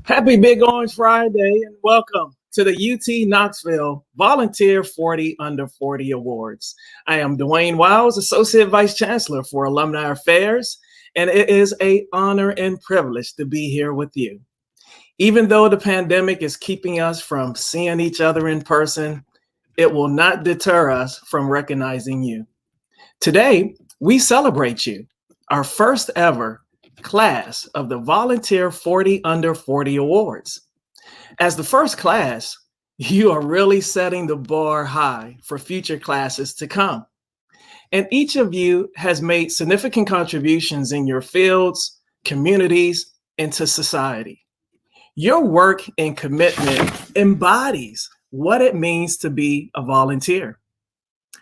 Happy Big Orange Friday and welcome to the UT Knoxville Volunteer 40 Under 40 Awards. I am Dwayne Wiles, Associate Vice Chancellor for Alumni Affairs, and it is an honor and privilege to be here with you. Even though the pandemic is keeping us from seeing each other in person, it will not deter us from recognizing you. Today, we celebrate you, our first ever class of the Volunteer 40 Under 40 Awards. As the first class, you are really setting the bar high for future classes to come. And each of you has made significant contributions in your fields, communities, and to society. Your work and commitment embodies what it means to be a volunteer.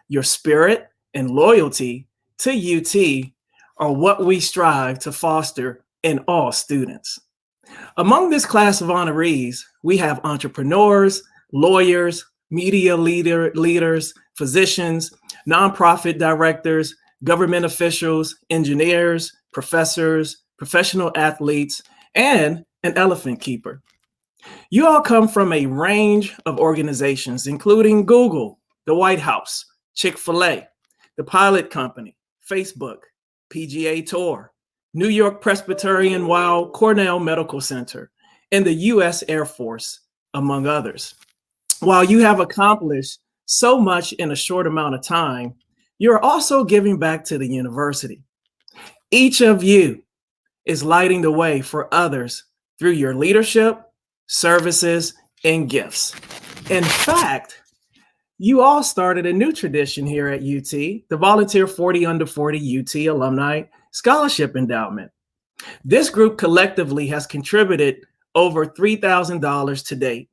Your spirit and loyalty to UT are what we strive to foster in all students. Among this class of honorees, we have entrepreneurs, lawyers, media leaders, physicians, nonprofit directors, government officials, engineers, professors, professional athletes, and an elephant keeper. You all come from a range of organizations, including Google, the White House, Chick-fil-A, the Pilot Company, Facebook, PGA Tour, New York Presbyterian Weill Cornell Medical Center, and the U.S. Air Force, among others. While you have accomplished so much in a short amount of time, you're also giving back to the university. Each of you is lighting the way for others through your leadership, services, and gifts. In fact, you all started a new tradition here at UT, the Volunteer 40 Under 40 UT Alumni Scholarship Endowment. This group collectively has contributed over $3,000 to date,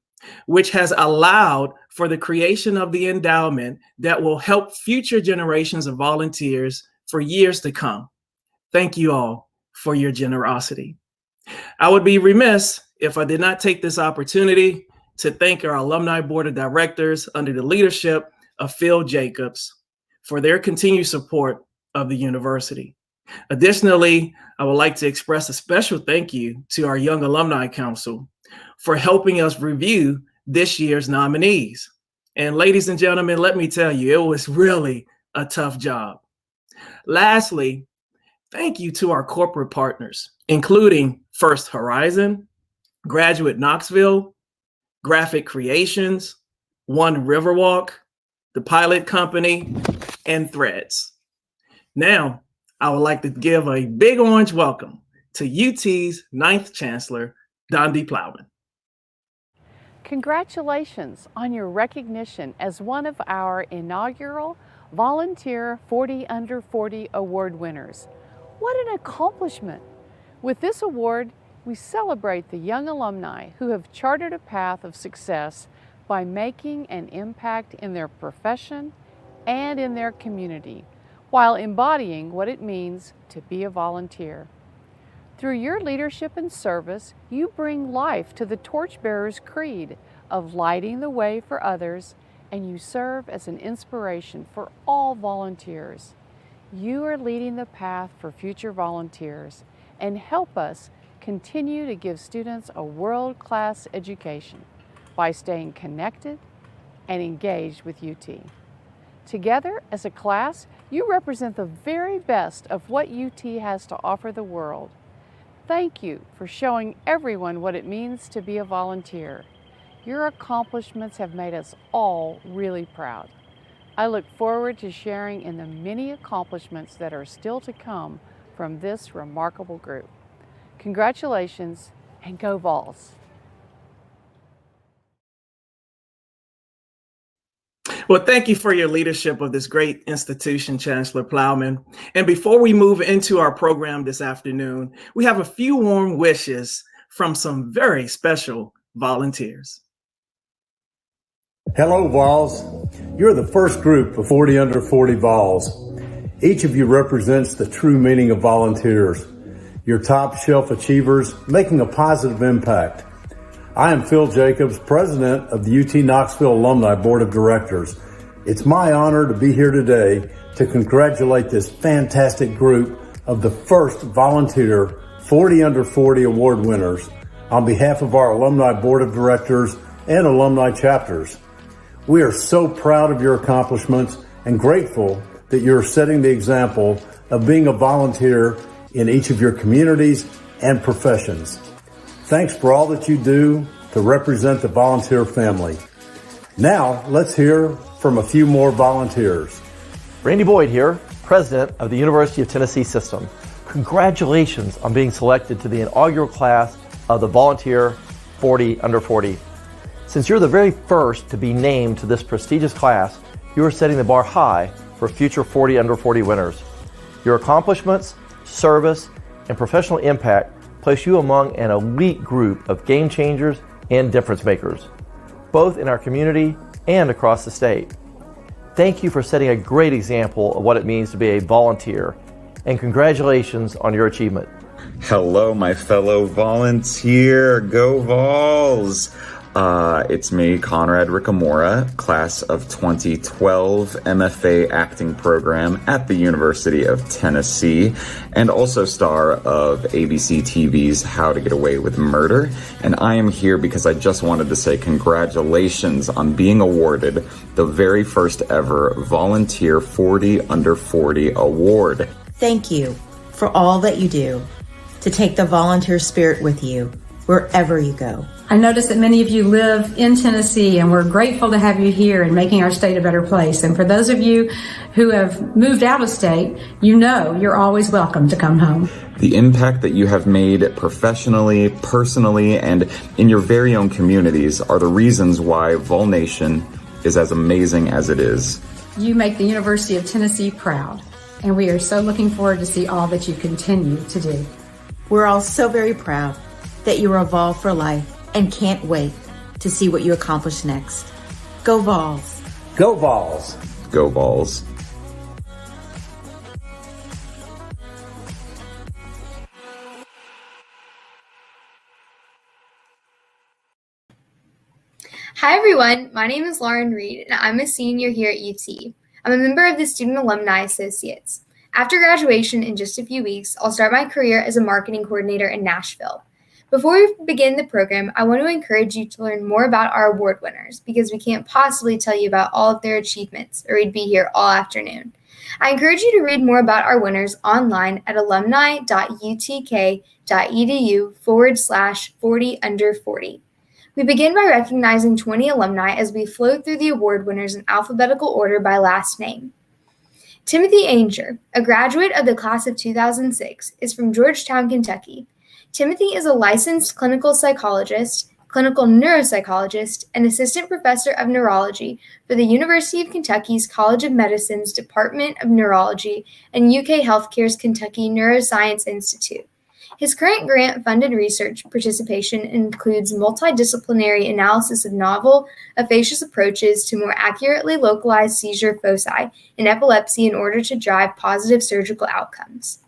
which has allowed for the creation of the endowment that will help future generations of volunteers for years to come. Thank you all for your generosity. I would be remiss if I did not take this opportunity to thank our Alumni Board of Directors under the leadership of Phil Jacobs for their continued support of the university. Additionally, I would like to express a special thank you to our Young Alumni Council for helping us review this year's nominees. And ladies and gentlemen, let me tell you, it was really a tough job. Lastly, thank you to our corporate partners, including First Horizon, Graduate Knoxville, Graphic Creations, One Riverwalk, the Pilot Company, and Threads. Now, I would like to give a big orange welcome to UT's 9th Chancellor, Dondi Plowman. Congratulations on your recognition as one of our inaugural Volunteer 40 Under 40 Award winners. What an accomplishment! With this award, we celebrate the young alumni who have chartered a path of success by making an impact in their profession and in their community, while embodying what it means to be a volunteer. Through your leadership and service, you bring life to the Torchbearer's creed of lighting the way for others, and you serve as an inspiration for all volunteers. You are leading the path for future volunteers and help us continue to give students a world-class education by staying connected and engaged with UT. Together, as a class, you represent the very best of what UT has to offer the world. Thank you for showing everyone what it means to be a volunteer. Your accomplishments have made us all really proud. I look forward to sharing in the many accomplishments that are still to come from this remarkable group. Congratulations, and go Vols! Well, thank you for your leadership of this great institution, Chancellor Plowman. And before we move into our program this afternoon, we have a few warm wishes from some very special volunteers. Hello, Vols. You're the first group of 40 Under 40 Vols. Each of you represents the true meaning of volunteers. Your top shelf achievers making a positive impact. I am Phil Jacobs, President of the UT Knoxville Alumni Board of Directors. It's my honor to be here today to congratulate this fantastic group of the first volunteer 40 Under 40 award winners. on behalf of our Alumni Board of Directors and alumni chapters. We are so proud of your accomplishments and grateful that you're setting the example of being a volunteer in each of your communities and professions. Thanks for all that you do to represent the volunteer family. Now, let's hear from a few more volunteers. Randy Boyd here, President of the University of Tennessee System. Congratulations on being selected to the inaugural class of the Volunteer 40 Under 40. Since you're the very first to be named to this prestigious class, you are setting the bar high for future 40 Under 40 winners. Your accomplishments, service, and professional impact place you among an elite group of game changers and difference makers, both in our community and across the state. Thank you for setting a great example of what it means to be a volunteer, and congratulations on your achievement. Hello, my fellow volunteer. Go Vols! It's me, Conrad Ricamora, class of 2012 MFA acting program at the University of Tennessee, and also star of ABC TV's How to Get Away with Murder. And I am here because I just wanted to say congratulations on being awarded the very first ever Volunteer 40 Under 40 award. Thank you for all that you do to take the volunteer spirit with you wherever you go. I notice that many of you live in Tennessee, and we're grateful to have you here and making our state a better place. And for those of you who have moved out of state, you know you're always welcome to come home. The impact that you have made professionally, personally, and in your very own communities are the reasons why Vol Nation is as amazing as it is. You make the University of Tennessee proud, and we are so looking forward to see all that you continue to do. We're all so very proud that you are a Vol for life and can't wait to see what you accomplish next. Go Vols! Go Vols! Go Vols! Hi everyone, my name is Lauren Reed and I'm a senior here at UT. I'm a member of the Student Alumni Associates. After graduation in just a few weeks, I'll start my career as a marketing coordinator in Nashville. Before we begin the program, I want to encourage you to learn more about our award winners because we can't possibly tell you about all of their achievements or we'd be here all afternoon. I encourage you to read more about our winners online at alumni.utk.edu/40under40. We begin by recognizing 20 alumni as we flow through the award winners in alphabetical order by last name. Timothy Ainger, a graduate of the class of 2006, is from Georgetown, Kentucky. Timothy is a licensed clinical psychologist, clinical neuropsychologist, and assistant professor of neurology for the University of Kentucky's College of Medicine's Department of Neurology and UK Healthcare's Kentucky Neuroscience Institute. His current grant-funded research participation includes multidisciplinary analysis of novel, efficacious approaches to more accurately localize seizure foci in epilepsy in order to drive positive surgical outcomes.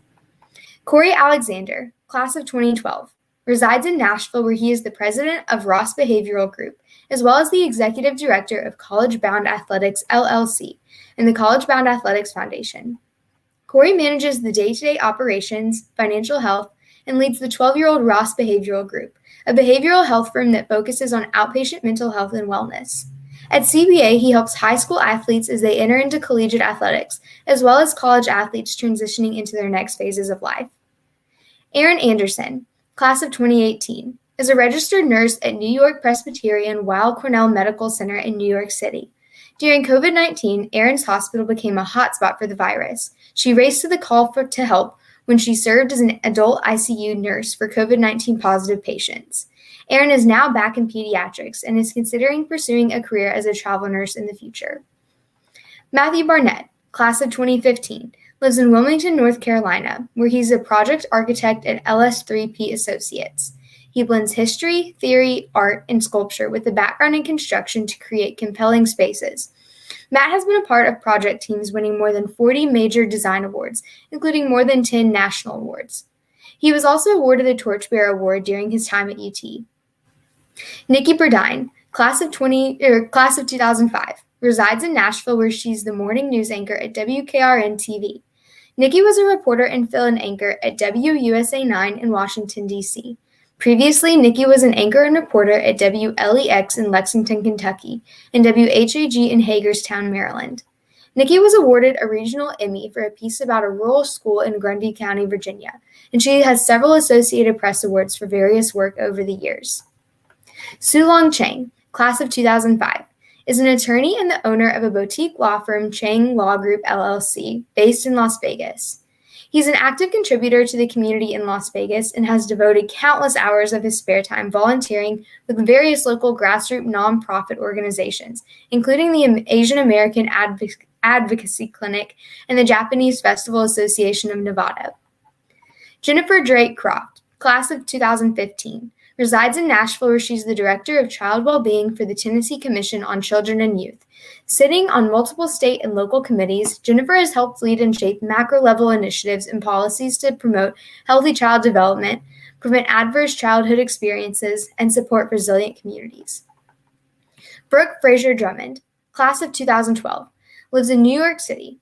Corey Alexander, class of 2012, resides in Nashville where he is the president of Ross Behavioral Group, as well as the executive director of College Bound Athletics, LLC, and the College Bound Athletics Foundation. Corey manages the day-to-day operations, financial health, and leads the 12-year-old Ross Behavioral Group, a behavioral health firm that focuses on outpatient mental health and wellness. At CBA, he helps high school athletes as they enter into collegiate athletics, as well as college athletes transitioning into their next phases of life. ERIN Anderson, class of 2018, is a registered nurse at New York Presbyterian Weill Cornell Medical Center in New York City. During COVID-19, ERIN's hospital became a hotspot for the virus. She raced to the call to help when she served as an adult ICU nurse for COVID-19 positive patients. ERIN is now back in pediatrics and is considering pursuing a career as a travel nurse in the future. Matthew Barnett, class of 2015, lives in Wilmington, North Carolina, where he's a project architect at LS3P Associates. He blends history, theory, art, and sculpture with a background in construction to create compelling spaces. Matt has been a part of project teams winning more than 40 major design awards, including more than 10 national awards. He was also awarded the Torchbearer Award during his time at UT. NIKKI BURDINE, class of 2005, resides in Nashville where she's the morning news anchor at WKRN-TV. NIKKI was a reporter and fill-in anchor at WUSA 9 in Washington, D.C. Previously, Nikki was an anchor and reporter at WLEX in Lexington, Kentucky, and WHAG in Hagerstown, Maryland. Nikki was awarded a regional Emmy for a piece about a rural school in Grundy County, Virginia, and she has several Associated Press awards for various work over the years. SZU-LUNG Chang, class of 2005, is an attorney and the owner of a boutique law firm, CHANG Law Group LLC, based in Las Vegas. He's an active contributor to the community in Las Vegas and has devoted countless hours of his spare time volunteering with various local grassroots nonprofit organizations, including the Asian American Advocacy Clinic and the Japanese Festival Association of Nevada. Jennifer DRAKE-CROFT, class of 2015, resides in Nashville, where she's the Director of Child Wellbeing for the Tennessee Commission on Children and Youth. Sitting on multiple state and local committees, Jennifer has helped lead and shape macro-level initiatives and policies to promote healthy child development, prevent adverse childhood experiences, and support resilient communities. Brooke Fraser Drummond, class of 2012, lives in New York City.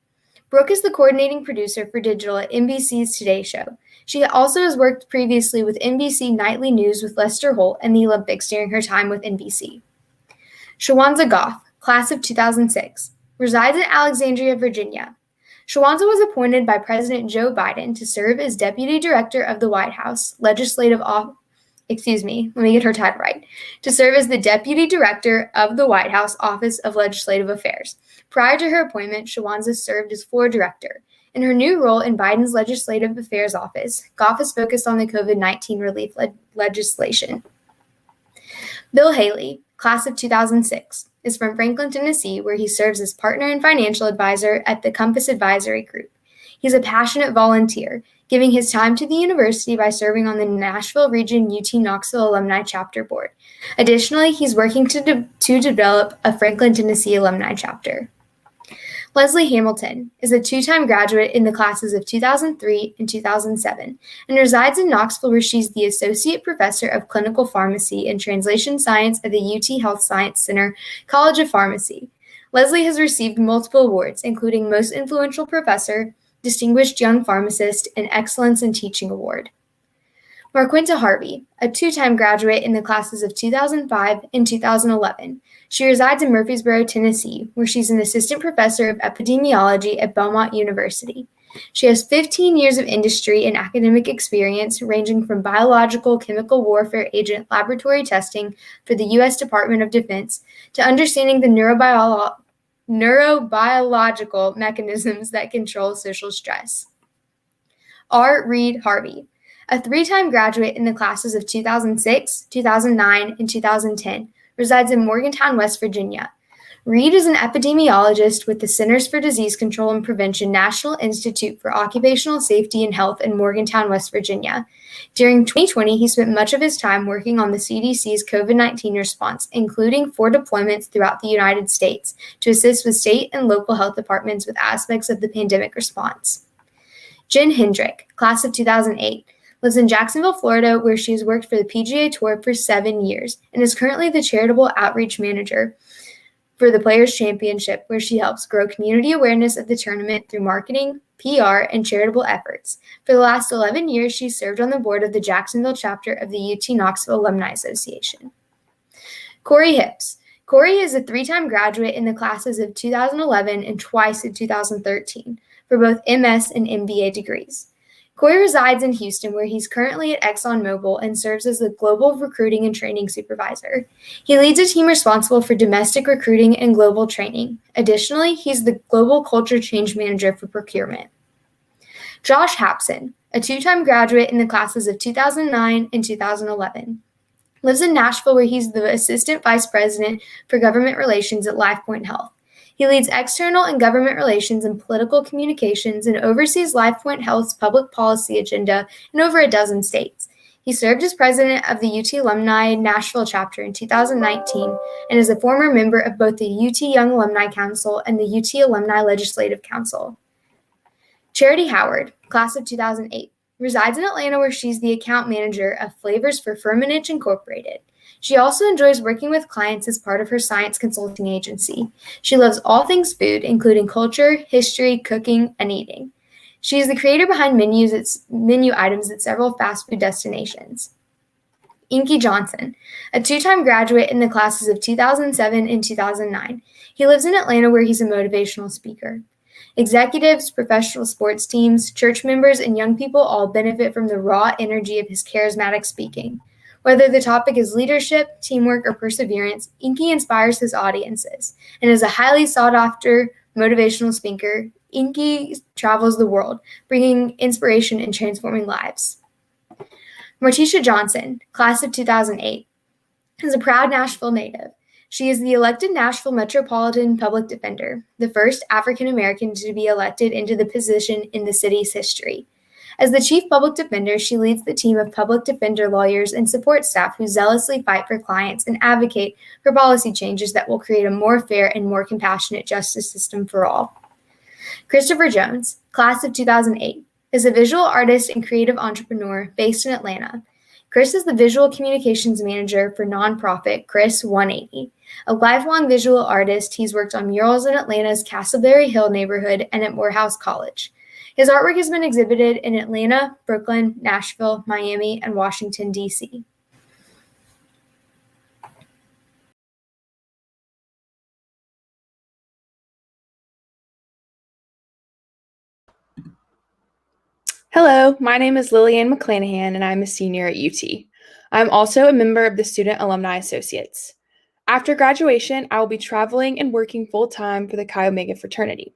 Brooke is the coordinating producer for digital at NBC's Today Show. She also has worked previously with NBC Nightly News with Lester Holt and the Olympics during her time with NBC. SHUWANZA Goff, class of 2006, resides in Alexandria, Virginia. SHUWANZA was appointed by President Joe Biden to serve as Deputy Director of the White House to serve as the Deputy Director of the White House Office of Legislative Affairs. Prior to her appointment, SHUWANZA served as floor director. In her new role in Biden's Legislative Affairs Office, Goff is focused on the COVID-19 relief legislation. Bill Haley, class of 2006, is from Franklin, Tennessee, where he serves as partner and financial advisor at the Compass Advisory Group. He's a passionate volunteer, giving his time to the university by serving on the Nashville Region UT Knoxville Alumni Chapter Board. Additionally, he's working to develop a Franklin, Tennessee alumni chapter. Leslie Hamilton is a two-time graduate in the classes of 2003 and 2007 and resides in Knoxville, where she's the Associate Professor of Clinical Pharmacy and Translation Science at the UT Health Science Center College of Pharmacy. Leslie has received multiple awards, including Most Influential Professor, Distinguished Young Pharmacist, and Excellence in Teaching Award. Marquinta Harvey, a two-time graduate in the classes of 2005 and 2011. She resides in Murfreesboro, Tennessee, where she's an assistant professor of epidemiology at Belmont University. She has 15 years of industry and academic experience, ranging from biological chemical warfare agent laboratory testing for the U.S. Department of Defense to understanding the neurobiological mechanisms that control social stress. R. Reed Harvey, a three-time graduate in the classes of 2006, 2009, and 2010, resides in Morgantown, West Virginia. Reed is an epidemiologist with the Centers for Disease Control and Prevention National Institute for Occupational Safety and Health in Morgantown, West Virginia. During 2020, he spent much of his time working on the CDC's COVID-19 response, including 4 deployments throughout the United States to assist with state and local health departments with aspects of the pandemic response. Jen Hendrick, class of 2008, lives in Jacksonville, Florida, where she has worked for the PGA Tour for 7 years and is currently the charitable outreach manager for the Players Championship, where she helps grow community awareness of the tournament through marketing, PR, and charitable efforts. For the last 11 years, she served on the board of the Jacksonville chapter of the UT Knoxville Alumni Association. Corey Hips. Corey is a 3-time graduate in the classes of 2011 and twice in 2013 for both MS and MBA degrees. Corey resides in Houston, where he's currently at ExxonMobil and serves as the Global Recruiting and Training Supervisor. He leads a team responsible for domestic recruiting and global training. Additionally, he's the Global Culture Change Manager for procurement. Josh Hapson, a 2-time graduate in the classes of 2009 and 2011, lives in Nashville, where he's the Assistant Vice President for Government Relations at LifePoint Health. He leads external and government relations and political communications and oversees LifePoint Health's public policy agenda in over a dozen states. He served as president of the UT Alumni Nashville chapter in 2019 and is a former member of both the UT Young Alumni Council and the UT Alumni Legislative Council. Charity Howard, class of 2008, resides in Atlanta, where she's the account manager of Flavors for Firmenich Incorporated. She also enjoys working with clients as part of her science consulting agency. She loves all things food, including culture, history, cooking, and eating. She is the creator behind menu items at several fast food destinations. Inky Johnson, a two-time graduate in the classes of 2007 and 2009. He lives in Atlanta where he's a motivational speaker. Executives, professional sports teams, church members, and young people all benefit from the raw energy of his charismatic speaking. Whether the topic is leadership, teamwork, or perseverance, Inky inspires his audiences, and as a highly sought-after motivational speaker, Inky travels the world, bringing inspiration and transforming lives. Morticia Johnson, class of 2008, is a proud Nashville native. She is the elected Nashville Metropolitan Public Defender, the first African American to be elected into the position in the city's history. As the Chief Public Defender, she leads the team of public defender lawyers and support staff who zealously fight for clients and advocate for policy changes that will create a more fair and more compassionate justice system for all. Christopher Jones, class of 2008, is a visual artist and creative entrepreneur based in Atlanta. Chris is the visual communications manager for nonprofit Chris 180. A lifelong visual artist, he's worked on murals in Atlanta's Castleberry Hill neighborhood and at Morehouse College. His artwork has been exhibited in Atlanta, Brooklyn, Nashville, Miami, and Washington, D.C. Hello, my name is Lillian McClanahan, and I'm a senior at UT. I'm also a member of the Student Alumni Associates. After graduation, I will be traveling and working full-time for the Chi Omega fraternity.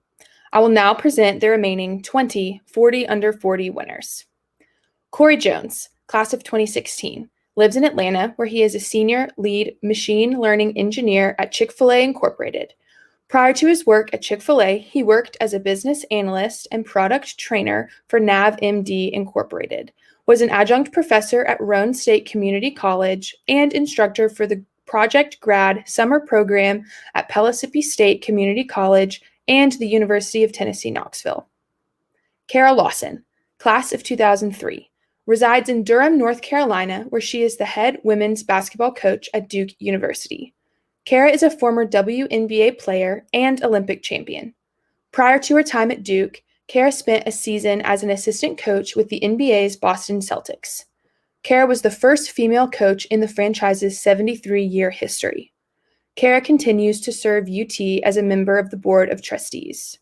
I will now present the remaining 20 40 under 40 winners. Corey Jones, class of 2016, lives in Atlanta where he is a senior lead machine learning engineer at Chick-fil-A Incorporated. Prior to his work at Chick-fil-A, he worked as a business analyst and product trainer for NavMD Incorporated, was an adjunct professor at Roane State Community College, and instructor for the Project Grad summer program at Pellissippi State Community College and the University of Tennessee, Knoxville. Kara Lawson, class of 2003, resides in Durham, North Carolina, where she is the head women's basketball coach at Duke University. Kara is a former WNBA player and Olympic champion. Prior to her time at Duke, Kara spent a season as an assistant coach with the NBA's Boston Celtics. Kara was the first female coach in the franchise's 73-year history. Kara continues to serve UT as a member of the Board of Trustees.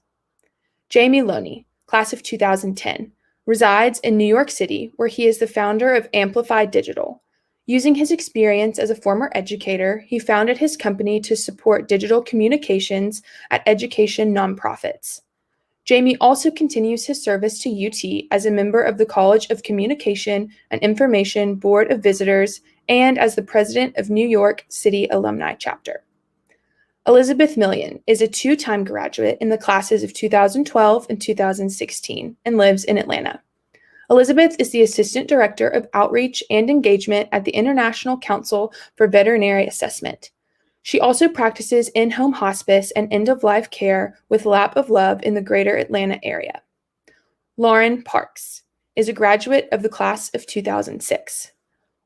Jamie Loney, class of 2010, resides in New York City, where he is the founder of Amplify Digital. Using his experience as a former educator, he founded his company to support digital communications at education nonprofits. Jamie also continues his service to UT as a member of the College of Communication and Information Board of Visitors and as the president of New York City Alumni Chapter. Elizabeth Millian is a two-time graduate in the classes of 2012 and 2016 and lives in Atlanta. Elizabeth is the Assistant Director of Outreach and Engagement at the International Council for Veterinary Assessment. She also practices in-home hospice and end-of-life care with Lap of Love in the greater Atlanta area. Lauren Parks is a graduate of the class of 2006.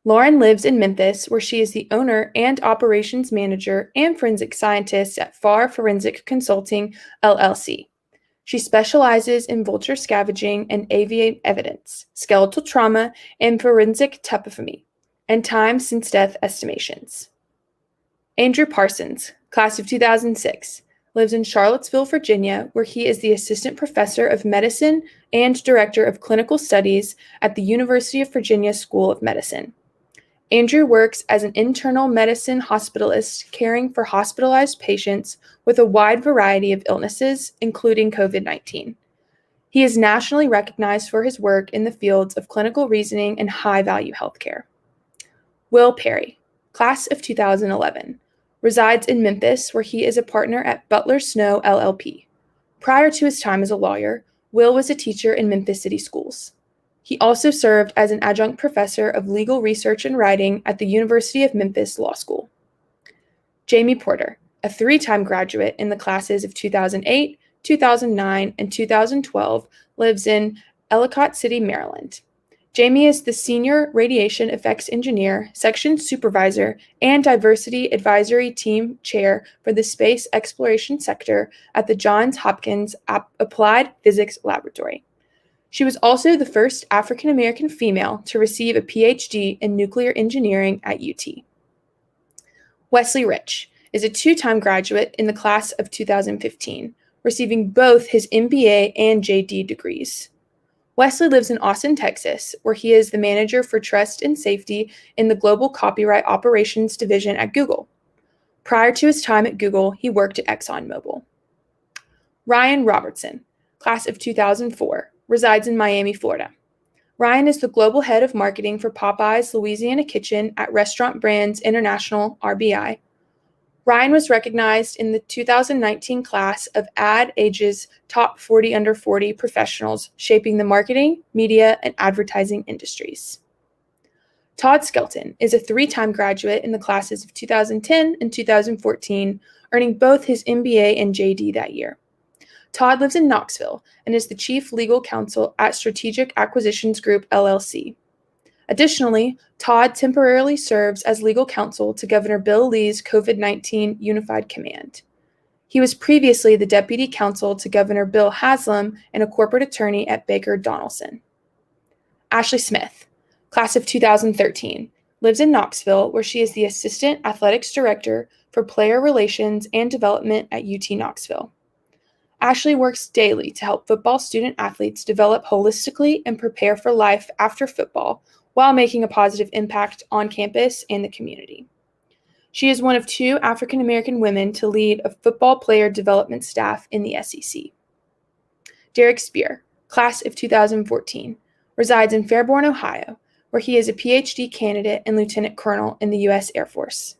Lauren lives in Memphis, where she is the owner and operations manager and forensic scientist at FAR Forensic Consulting, LLC. She specializes in vulture scavenging and avian evidence, skeletal trauma, and forensic topophony, and time since death estimations. Andrew Parsons, class of 2006, lives in Charlottesville, Virginia, where he is the assistant professor of medicine and director of clinical studies at the University of Virginia School of Medicine. Andrew works as an internal medicine hospitalist caring for hospitalized patients with a wide variety of illnesses, including COVID-19. He is nationally recognized for his work in the fields of clinical reasoning and high-value healthcare. Will Perry, class of 2011, resides in Memphis, where he is a partner at Butler Snow LLP. Prior to his time as a lawyer, Will was a teacher in Memphis City Schools. He also served as an adjunct professor of legal research and writing at the University of Memphis Law School. Jamie Porter, a three-time graduate in the classes of 2008, 2009, and 2012, lives in Ellicott City, Maryland. Jamie is the Senior Radiation Effects Engineer, Section Supervisor, and Diversity Advisory Team Chair for the Space Exploration Sector at the Johns Hopkins Applied Physics Laboratory. She was also the first African American female to receive a PhD in nuclear engineering at UT. Wesley Rich is a two-time graduate in the class of 2015, receiving both his MBA and JD degrees. Wesley lives in Austin, Texas, where he is the manager for trust and safety in the Global Copyright Operations Division at Google. Prior to his time at Google, he worked at ExxonMobil. Ryan Robertson, class of 2004, resides in Miami, Florida. Ryan is the global head of marketing for Popeye's Louisiana Kitchen at Restaurant Brands International, RBI. Ryan was recognized in the 2019 class of Ad Age's Top 40 Under 40 Professionals Shaping the Marketing, Media, and Advertising Industries. Todd Skelton is a three-time graduate in the classes of 2010 and 2014, earning both his MBA and JD that year. Todd lives in Knoxville and is the Chief Legal Counsel at Strategic Acquisitions Group, LLC. Additionally, Todd temporarily serves as legal counsel to Governor Bill Lee's COVID-19 Unified Command. He was previously the Deputy Counsel to Governor Bill Haslam and a corporate attorney at Baker Donelson. Ashley Smith, class of 2013, lives in Knoxville, where she is the Assistant Athletics Director for Player Relations and Development at UT Knoxville. Ashley works daily to help football student athletes develop holistically and prepare for life after football while making a positive impact on campus and the community. She is one of two African American women to lead a football player development staff in the SEC. Derek Spear, class of 2014, resides in Fairborn, Ohio, where he is a PhD candidate and lieutenant colonel in the U.S. Air Force.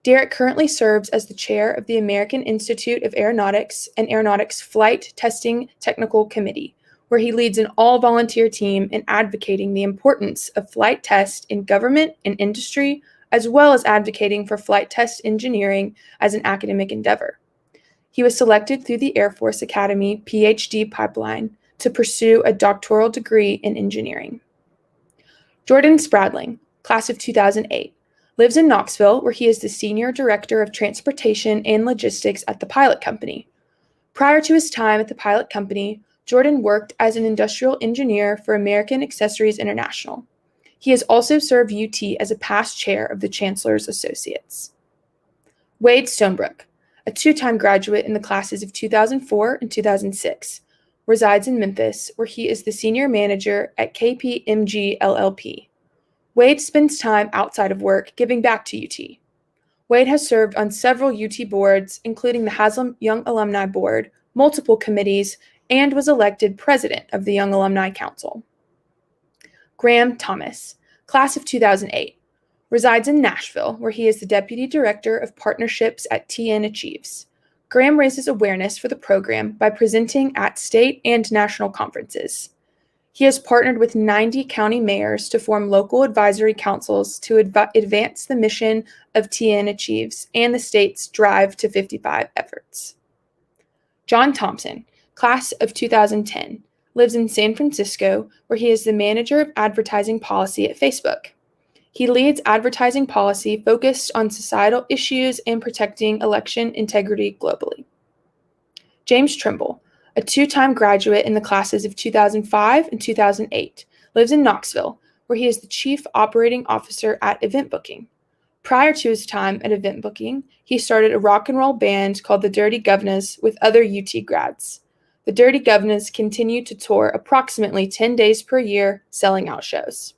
Derek currently serves as the chair of the American Institute of Aeronautics and Aeronautics Flight Testing Technical Committee, where he leads an all-volunteer team in advocating the importance of flight tests in government and industry, as well as advocating for flight test engineering as an academic endeavor. He was selected through the Air Force Academy PhD pipeline to pursue a doctoral degree in engineering. Jordan Spradling, class of 2008, lives in Knoxville, where he is the Senior Director of Transportation and Logistics at the Pilot Company. Prior to his time at the Pilot Company, Jordan worked as an industrial engineer for American Accessories International. He has also served UT as a past chair of the Chancellor's Associates. Wade Stonebrook, a two-time graduate in the classes of 2004 and 2006, resides in Memphis, where he is the Senior Manager at KPMG LLP. Wade spends time outside of work giving back to UT. Wade has served on several UT boards, including the Haslam Young Alumni Board, multiple committees, and was elected president of the Young Alumni Council. Graham Thomas, class of 2008, resides in Nashville, where he is the Deputy Director of Partnerships at TN Achieves. Graham raises awareness for the program by presenting at state and national conferences. He has partnered with 90 county mayors to form local advisory councils to advance the mission of TN Achieves and the state's Drive to 55 efforts. John Thompson, class of 2010, lives in San Francisco, where he is the manager of advertising policy at Facebook. He leads advertising policy focused on societal issues and protecting election integrity globally. James Trimble, a two-time graduate in the classes of 2005 and 2008, lives in Knoxville, where he is the Chief Operating Officer at Event Booking. Prior to his time at Event Booking, he started a rock and roll band called the Dirty Govnas with other UT grads. The Dirty Govnas continue to tour approximately 10 days per year, selling out shows.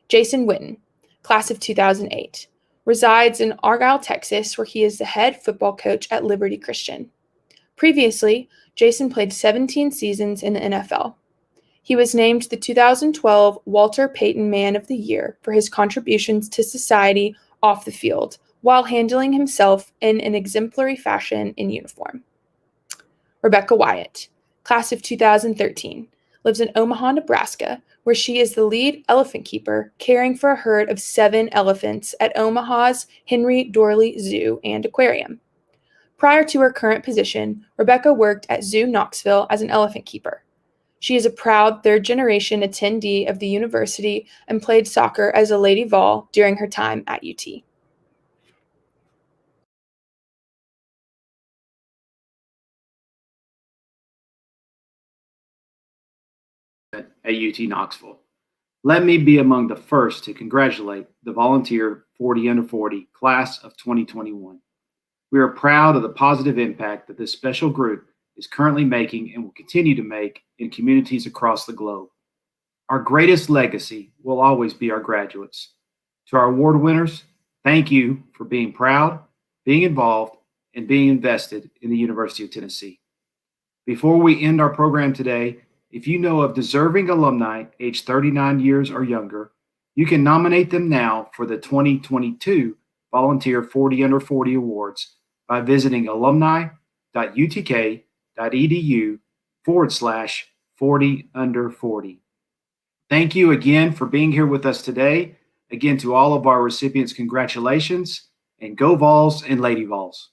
Jason Witten, class of 2008, resides in Argyle, Texas, where he is the head football coach at Liberty Christian. Previously, Jason played 17 seasons in the NFL. He was named the 2012 Walter Payton Man of the Year for his contributions to society off the field, while handling himself in an exemplary fashion in uniform. Rebecca Wyatt, class of 2013, lives in Omaha, Nebraska, where she is the lead elephant keeper, caring for a herd of 7 elephants at Omaha's Henry Dorley Zoo and Aquarium. Prior to her current position, Rebecca worked at Zoo Knoxville as an elephant keeper. She is a proud third-generation attendee of the university and played soccer as a Lady Vol during her time at UT. at UT Knoxville. Let me be among the first to congratulate the volunteer 40 under 40 class of 2021. We are proud of the positive impact that this special group is currently making and will continue to make in communities across the globe. Our greatest legacy will always be our graduates. To our award winners, thank you for being proud, being involved, and being invested in the University of Tennessee. Before we end our program today, if you know of deserving alumni aged 39 years or younger, you can nominate them now for the 2022 Volunteer 40 Under 40 Awards by visiting alumni.utk.edu/40 under 40. Thank you again for being here with us today. Again, to all of our recipients, congratulations, and go Vols and Lady Vols.